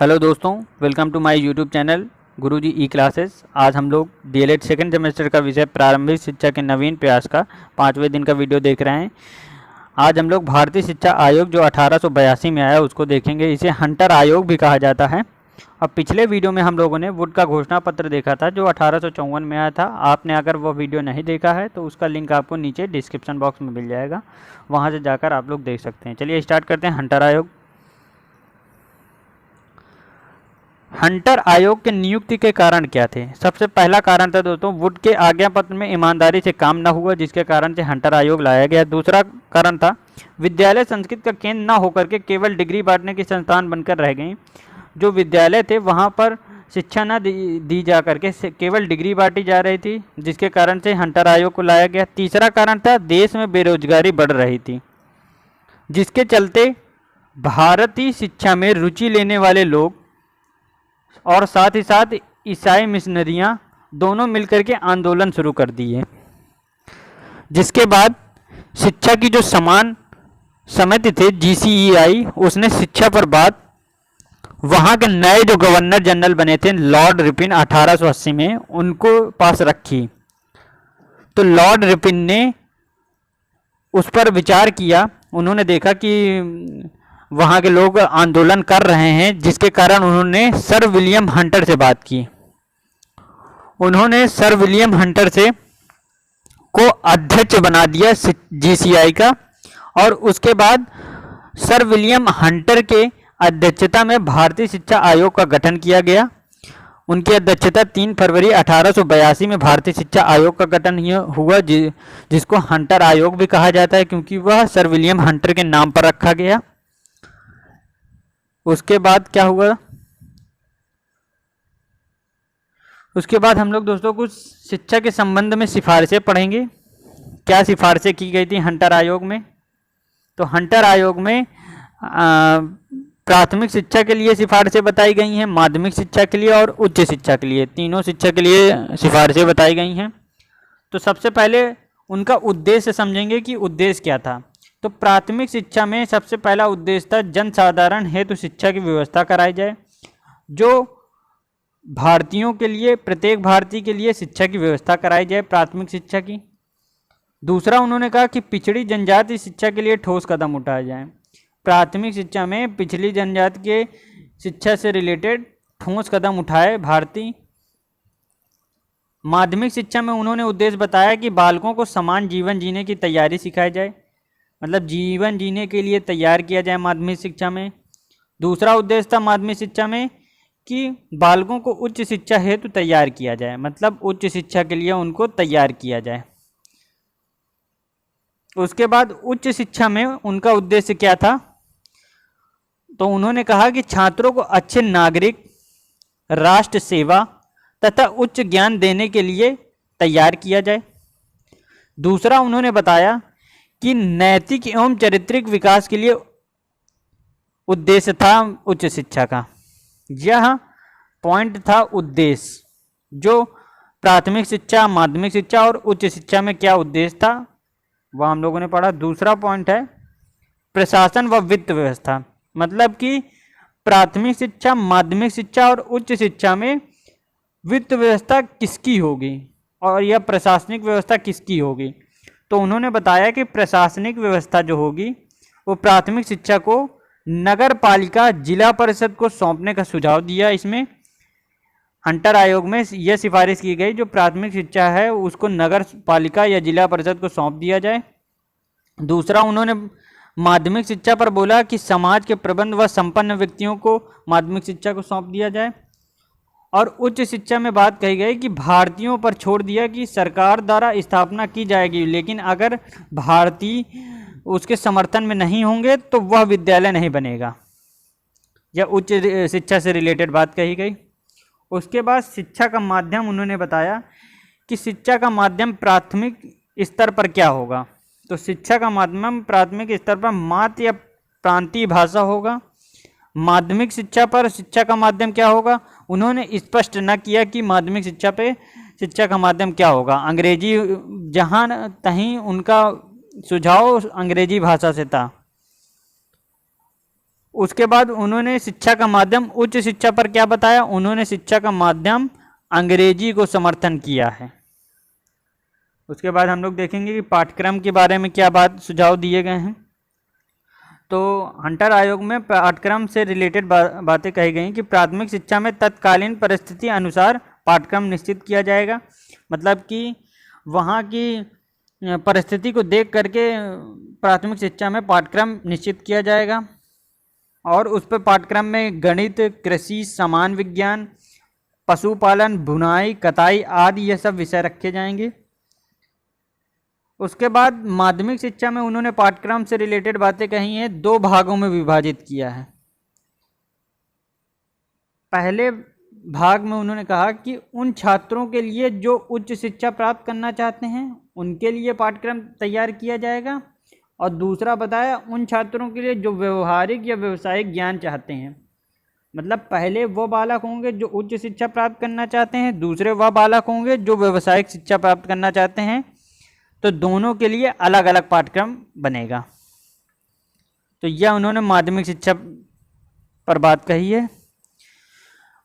Hello दोस्तों, welcome to my YouTube channel Guruji E classes. आज हम लोग डीएलएड सेकंड सेमेस्टर का विषय प्रारंभिक शिक्षा के नवीन प्रयास का 5वें दिन का वीडियो देख रहे हैं। आज हम लोग भारतीय शिक्षा आयोग जो 1882 में आया उसको देखेंगे। इसे हंटर आयोग भी कहा जाता है। और पिछले वीडियो में हम लोगों ने वुड का घोषणा पत्र देखा था जो 1854 में आया था। आपने अगर वो वीडियो नहीं देखा है तो उसका लिंक आपको नीचे डिस्क्रिप्शन बॉक्स में मिल जाएगा, वहाँ से जाकर आप लोग देख सकते हैं। चलिए स्टार्ट करते हैं। हंटर आयोग। हंटर आयोग के नियुक्ति के कारण क्या थे? सबसे पहला कारण था दोस्तों, वुड के आज्ञा पत्र में ईमानदारी से काम न हुआ, जिसके कारण से हंटर आयोग लाया गया। दूसरा कारण था विद्यालय संस्कृत का केंद्र न होकर के केवल डिग्री बांटने की संस्थान बनकर रह गई। जो विद्यालय थे वहाँ पर शिक्षा न दी जा करके केवल डिग्री बांटी जा रही थी, जिसके कारण से हंटर आयोग को लाया गया। तीसरा कारण था देश में बेरोजगारी बढ़ रही थी, जिसके चलते भारतीय शिक्षा में रुचि लेने वाले लोग और साथ ही साथ ईसाई मिशनरियाँ दोनों मिलकर के आंदोलन शुरू कर दिए। जिसके बाद शिक्षा की जो समान समिति थे GCEI, उसने शिक्षा पर बात वहाँ के नए जो गवर्नर जनरल बने थे लॉर्ड रिपिन 1880 में, उनको पास रखी। तो लॉर्ड रिपिन ने उस पर विचार किया। उन्होंने देखा कि वहाँ के लोग आंदोलन कर रहे हैं, जिसके कारण उन्होंने सर विलियम हंटर से बात की। उन्होंने सर विलियम हंटर से को अध्यक्ष बना दिया GCI का, और उसके बाद सर विलियम हंटर के अध्यक्षता में भारतीय शिक्षा आयोग का गठन किया गया। उनकी अध्यक्षता 3 फरवरी 1882 में भारतीय शिक्षा आयोग का गठन हुआ, जिसको हंटर आयोग भी कहा जाता है, क्योंकि वह सर विलियम हंटर के नाम पर रखा गया। उसके बाद क्या हुआ? उसके बाद हम लोग दोस्तों कुछ शिक्षा के संबंध में सिफारिशें पढ़ेंगे। क्या सिफारिशें की गई थी हंटर आयोग में? तो हंटर आयोग में प्राथमिक शिक्षा के लिए सिफारिशें बताई गई हैं, माध्यमिक शिक्षा के लिए और उच्च शिक्षा के लिए, तीनों शिक्षा के लिए सिफारिशें बताई गई हैं। तो सबसे पहले उनका उद्देश्य समझेंगे कि उद्देश्य क्या था। तो प्राथमिक शिक्षा में सबसे पहला उद्देश्य था जनसाधारण हेतु शिक्षा की व्यवस्था कराई जाए, जो भारतीयों के लिए, प्रत्येक भारतीय के लिए शिक्षा की व्यवस्था कराई जाए प्राथमिक शिक्षा की। दूसरा उन्होंने कहा कि पिछड़ी जनजाति शिक्षा के लिए ठोस कदम उठाए जाएं। प्राथमिक शिक्षा में पिछड़ी जनजाति के शिक्षा से रिलेटेड ठोस कदम उठाए भारतीय। माध्यमिक शिक्षा में उन्होंने उद्देश्य बताया कि बालकों को समान जीवन जीने की तैयारी सिखाई जाए, मतलब जीवन जीने के लिए तैयार किया जाए माध्यमिक शिक्षा में। दूसरा उद्देश्य था माध्यमिक शिक्षा में कि बालकों को उच्च शिक्षा हेतु तैयार किया जाए, मतलब उच्च शिक्षा के लिए उनको तैयार किया जाए। उसके बाद उच्च शिक्षा में उनका उद्देश्य क्या था? तो उन्होंने कहा कि छात्रों को अच्छे नागरिक, राष्ट्र सेवा तथा उच्च ज्ञान देने के लिए तैयार किया जाए। दूसरा उन्होंने बताया कि नैतिक एवं चारित्रिक विकास के लिए उद्देश्य था उच्च शिक्षा का। यह पॉइंट था उद्देश्य, जो प्राथमिक शिक्षा, माध्यमिक शिक्षा और उच्च शिक्षा में क्या उद्देश्य था वह हम लोगों ने पढ़ा। दूसरा पॉइंट है प्रशासन व वित्त व्यवस्था, मतलब कि प्राथमिक शिक्षा, माध्यमिक शिक्षा और उच्च शिक्षा में वित्त व्यवस्था किसकी होगी और यह प्रशासनिक व्यवस्था किसकी होगी। तो उन्होंने बताया कि प्रशासनिक व्यवस्था जो होगी वो प्राथमिक शिक्षा को नगर पालिका, जिला परिषद को सौंपने का सुझाव दिया। इसमें हंटर आयोग में यह सिफारिश की गई जो प्राथमिक शिक्षा है उसको नगर पालिका या जिला परिषद को सौंप दिया जाए। दूसरा उन्होंने माध्यमिक शिक्षा पर बोला कि समाज के प्रबंध व संपन्न व्यक्तियों को माध्यमिक शिक्षा को सौंप दिया जाए। और उच्च शिक्षा में बात कही गई कि भारतीयों पर छोड़ दिया कि सरकार द्वारा स्थापना की जाएगी, लेकिन अगर भारतीय उसके समर्थन में नहीं होंगे तो वह विद्यालय नहीं बनेगा। यह उच्च शिक्षा से रिलेटेड बात कही गई। उसके बाद शिक्षा का माध्यम उन्होंने बताया कि शिक्षा का माध्यम प्राथमिक स्तर पर क्या होगा। तो शिक्षा का माध्यम प्राथमिक स्तर पर मातृ या प्रांतीय भाषा होगा। माध्यमिक शिक्षा पर शिक्षा का माध्यम क्या होगा उन्होंने स्पष्ट न किया कि माध्यमिक शिक्षा पे शिक्षा का माध्यम क्या होगा। अंग्रेजी, जहाँ तहीं उनका सुझाव अंग्रेजी भाषा से था। उसके बाद उन्होंने शिक्षा का माध्यम उच्च शिक्षा पर क्या बताया, उन्होंने शिक्षा का माध्यम अंग्रेजी को समर्थन किया है। उसके बाद हम लोग देखेंगे कि पाठ्यक्रम के बारे में क्या बात सुझाव दिए गए हैं। तो हंटर आयोग में पाठ्यक्रम से रिलेटेड बातें कही गई कि प्राथमिक शिक्षा में तत्कालीन परिस्थिति अनुसार पाठ्यक्रम निश्चित किया जाएगा, मतलब कि वहाँ की परिस्थिति को देख करके प्राथमिक शिक्षा में पाठ्यक्रम निश्चित किया जाएगा और उस पर पाठ्यक्रम में गणित, कृषि, सामान्य विज्ञान, पशुपालन, बुनाई, कताई आदि ये सब विषय रखे जाएंगे। उसके बाद माध्यमिक शिक्षा में उन्होंने पाठ्यक्रम से रिलेटेड बातें कही हैं, 2 भागों में विभाजित किया है। पहले भाग में उन्होंने कहा कि उन छात्रों के लिए जो उच्च शिक्षा प्राप्त करना चाहते हैं उनके लिए पाठ्यक्रम तैयार किया जाएगा, और दूसरा बताया उन छात्रों के लिए जो व्यवहारिक या व्यावसायिक ज्ञान चाहते हैं। मतलब पहले वो बालक होंगे जो उच्च शिक्षा प्राप्त करना चाहते हैं, दूसरे वह बालक होंगे जो व्यावसायिक शिक्षा प्राप्त करना चाहते हैं, तो दोनों के लिए अलग अलग पाठ्यक्रम बनेगा। तो यह उन्होंने माध्यमिक शिक्षा पर बात कही है।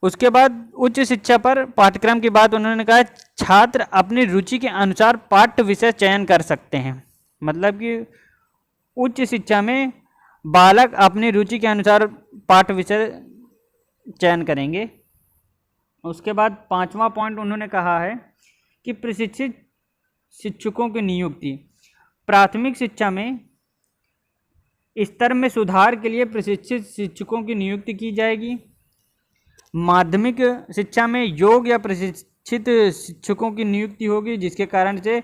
उसके बाद उच्च शिक्षा पर पाठ्यक्रम की बात उन्होंने कहा छात्र अपनी रुचि के अनुसार पाठ्य विषय चयन कर सकते हैं। मतलब कि उच्च शिक्षा में बालक अपनी रुचि के अनुसार पाठ्य विषय चयन करेंगे। उसके बाद 5वां पॉइंट उन्होंने कहा है कि प्रशिक्षित शिक्षकों की नियुक्ति। प्राथमिक शिक्षा में स्तर में सुधार के लिए प्रशिक्षित शिक्षकों की नियुक्ति की जाएगी। माध्यमिक शिक्षा में योग्य या प्रशिक्षित शिक्षकों की नियुक्ति होगी, जिसके कारण से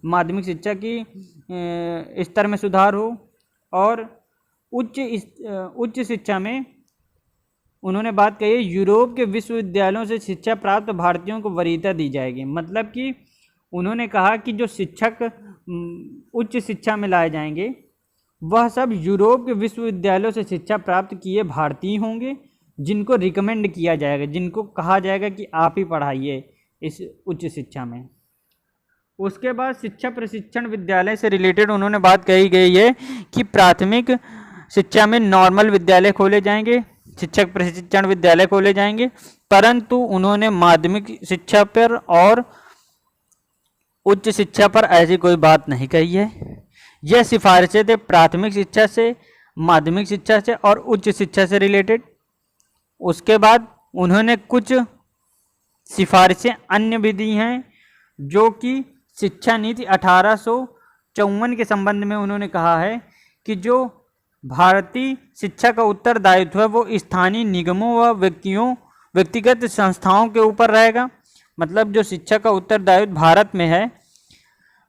माध्यमिक शिक्षा की स्तर में सुधार हो। और उच्च शिक्षा में उन्होंने बात कही है यूरोप के विश्वविद्यालयों से शिक्षा प्राप्त भारतीयों को वरीयता दी जाएगी। मतलब कि उन्होंने कहा कि जो शिक्षक उच्च शिक्षा में लाए जाएंगे वह सब यूरोप के विश्वविद्यालयों से शिक्षा प्राप्त किए भारतीय होंगे, जिनको रिकमेंड किया जाएगा, जिनको कहा जाएगा कि आप ही पढ़ाइए इस उच्च शिक्षा में। उसके बाद शिक्षा प्रशिक्षण विद्यालय से रिलेटेड उन्होंने बात कही गई है कि प्राथमिक शिक्षा में नॉर्मल विद्यालय खोले जाएंगे, शिक्षक प्रशिक्षण विद्यालय खोले जाएंगे, परंतु उन्होंने माध्यमिक शिक्षा पर और उच्च शिक्षा पर ऐसी कोई बात नहीं कही है। यह सिफारिशें थे प्राथमिक शिक्षा से, माध्यमिक शिक्षा से और उच्च शिक्षा से रिलेटेड। उसके बाद उन्होंने कुछ सिफारिशें अन्य भी दी हैं, जो कि शिक्षा नीति 1854 के संबंध में उन्होंने कहा है कि जो भारतीय शिक्षा का उत्तरदायित्व है वो स्थानीय निगमों व व्यक्तिगत संस्थाओं के ऊपर रहेगा। मतलब जो शिक्षा का उत्तरदायित्व भारत में है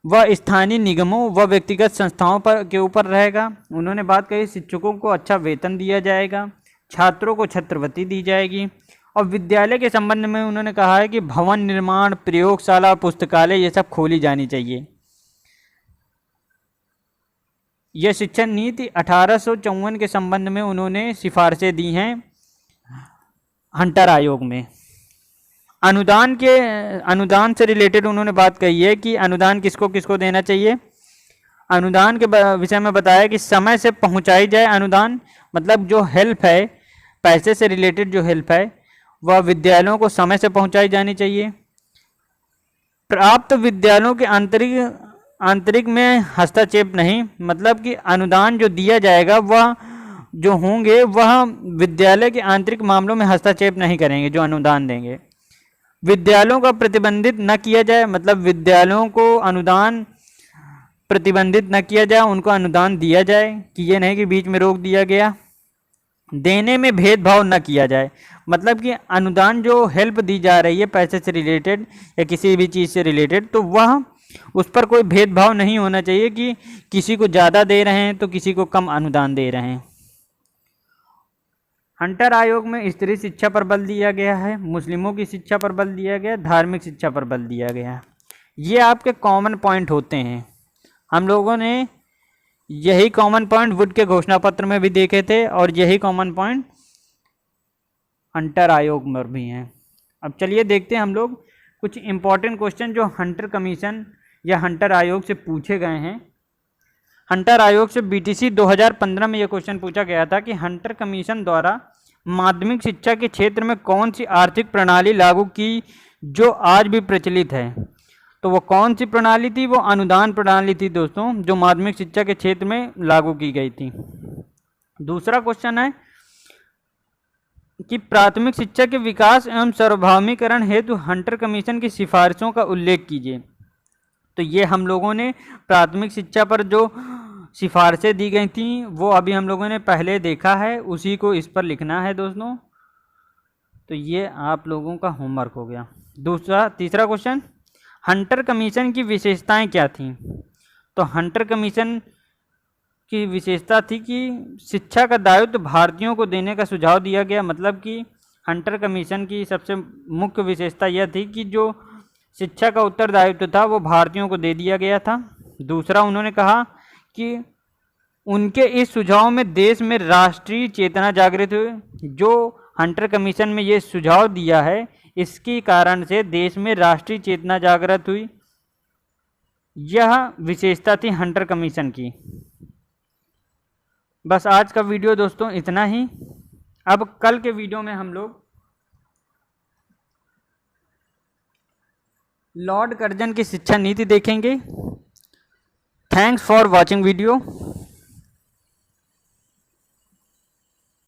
वह स्थानीय निगमों व व्यक्तिगत संस्थाओं पर के ऊपर रहेगा। उन्होंने बात कही शिक्षकों को अच्छा वेतन दिया जाएगा, छात्रों को छात्रवृत्ति दी जाएगी, और विद्यालय के संबंध में उन्होंने कहा है कि भवन निर्माण, प्रयोगशाला, पुस्तकालय ये सब खोली जानी चाहिए। यह शिक्षा नीति 1854 के संबंध में उन्होंने सिफारिशें दी हैं हंटर आयोग में। अनुदान से रिलेटेड उन्होंने बात कही है कि अनुदान किसको किसको देना चाहिए। अनुदान के विषय में बताया कि समय से पहुंचाई जाए अनुदान, मतलब जो हेल्प है, पैसे से रिलेटेड जो हेल्प है वह विद्यालयों को समय से पहुंचाई जानी चाहिए। प्राप्त विद्यालयों के आंतरिक में हस्तक्षेप नहीं, मतलब कि अनुदान जो दिया जाएगा वह जो होंगे वह विद्यालय के आंतरिक मामलों में हस्तक्षेप नहीं करेंगे। जो अनुदान देंगे विद्यालयों का प्रतिबंधित न किया जाए, मतलब विद्यालयों को अनुदान प्रतिबंधित न किया जाए, उनको अनुदान दिया जाए कि ये नहीं कि बीच में रोक दिया गया। देने में भेदभाव न किया जाए, मतलब कि अनुदान जो हेल्प दी जा रही है पैसे से रिलेटेड या किसी भी चीज़ से रिलेटेड, तो वह उस पर कोई भेदभाव नहीं होना चाहिए कि किसी को ज़्यादा दे रहे हैं तो किसी को कम अनुदान दे रहे हैं। हंटर आयोग में स्त्री शिक्षा पर बल दिया गया है, मुस्लिमों की शिक्षा पर बल दिया गया, धार्मिक शिक्षा पर बल दिया गया है। ये आपके कॉमन पॉइंट होते हैं। हम लोगों ने यही कॉमन पॉइंट वुड के घोषणा पत्र में भी देखे थे और यही कॉमन पॉइंट हंटर आयोग में भी हैं। अब चलिए देखते हैं हम लोग कुछ इम्पॉर्टेंट क्वेश्चन जो हंटर कमीशन या हंटर आयोग से पूछे गए हैं। हंटर आयोग से बीटीसी 2015 में यह क्वेश्चन पूछा गया था कि हंटर कमीशन द्वारा माध्यमिक शिक्षा के क्षेत्र में कौन सी आर्थिक प्रणाली लागू की जो आज भी प्रचलित है। तो वो कौन सी प्रणाली थी? वो अनुदान प्रणाली थी दोस्तों, जो माध्यमिक शिक्षा के क्षेत्र में लागू की गई थी। दूसरा क्वेश्चन है कि प्राथमिक शिक्षा के विकास एवं सार्वभौमिकरण हेतु हंटर कमीशन की सिफारिशों का उल्लेख कीजिए। तो ये हम लोगों ने प्राथमिक शिक्षा पर जो सिफारिशें दी गई थी वो अभी हम लोगों ने पहले देखा है, उसी को इस पर लिखना है दोस्तों। तो ये आप लोगों का होमवर्क हो गया। तीसरा क्वेश्चन, हंटर कमीशन की विशेषताएं क्या थीं? तो हंटर कमीशन की विशेषता थी कि शिक्षा का दायित्व भारतीयों को देने का सुझाव दिया गया। मतलब कि हंटर कमीशन की सबसे मुख्य विशेषता यह थी कि जो शिक्षा का उत्तरदायित्व था वो भारतीयों को दे दिया गया था। दूसरा, उन्होंने कहा कि उनके इस सुझाव में देश में राष्ट्रीय चेतना जागृत हुई। जो हंटर कमीशन में ये सुझाव दिया है, इसके कारण से देश में राष्ट्रीय चेतना जागृत हुई। यह विशेषता थी हंटर कमीशन की। बस आज का वीडियो दोस्तों इतना ही। अब कल के वीडियो में हम लोग लॉर्ड कर्जन की शिक्षा नीति देखेंगे। Thanks for watching video.